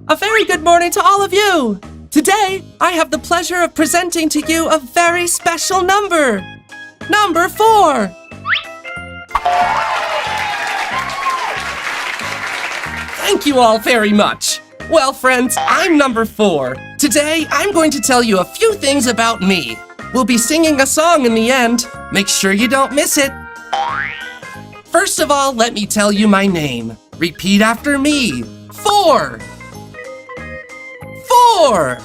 A very good morning to all of you! Today, I have the pleasure of presenting to you a very special number. Number 4! Thank you all very much. Well, friends, I'm number 4. Today, I'm going to tell you a few things about me. We'll be singing a song in the end. Make sure you don't miss it. First of all, let me tell you my name. Repeat after me. 4. 4.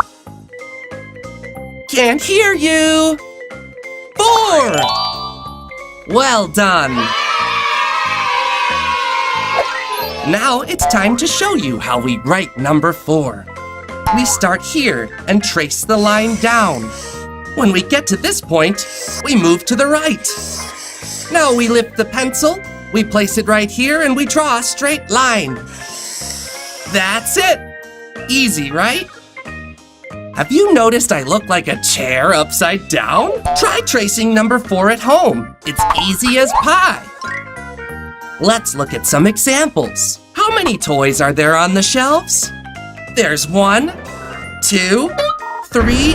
Can't hear you. 4. Well done. Now it's time to show you how we write number 4. We start here and trace the line down. When we get to this point, we move to the right. Now we lift the pencil, we place it right here, and we draw a straight line. That's it. Easy, right? Have you noticed I look like a chair upside down? Try tracing number 4 at home. It's easy as pie. Let's look at some examples. How many toys are there on the shelves? There's 1, 2, 3,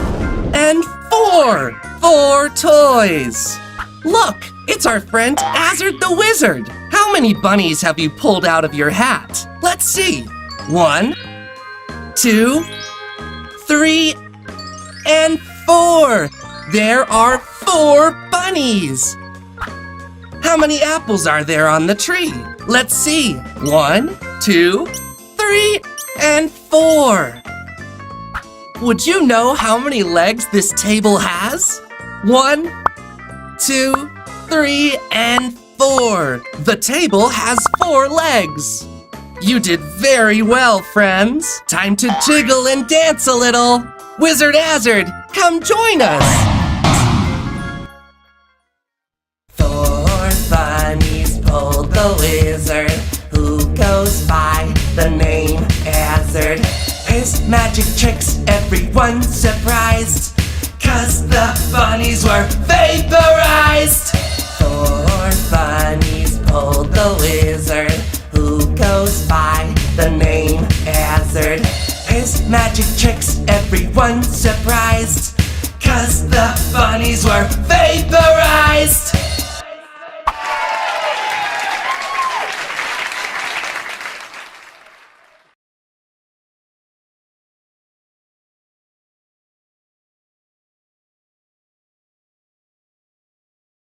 and 4. 4 toys. Look, it's our friend Azard the Wizard. How many bunnies have you pulled out of your hat? Let's see. 1, 2, 3, and 4. There are 4 bunnies. How many apples are there on the tree? Let's see. 1, 2, 3, and 4. Would you know how many legs this table has? 1, 2, 3, and 4. The table has 4 legs. You did very well, friends. Time to jiggle and dance a little. Wizard Azard, come join us. 4 bunnies pulled the wizard, who goes by the name Azard. His magic tricks everyone surprised, 'cause the bunnies were vaporized. 4 bunnies pulled the wizard, who goes by the name Azard. His magic tricks everyone surprised, 'cause the bunnies were vaporized.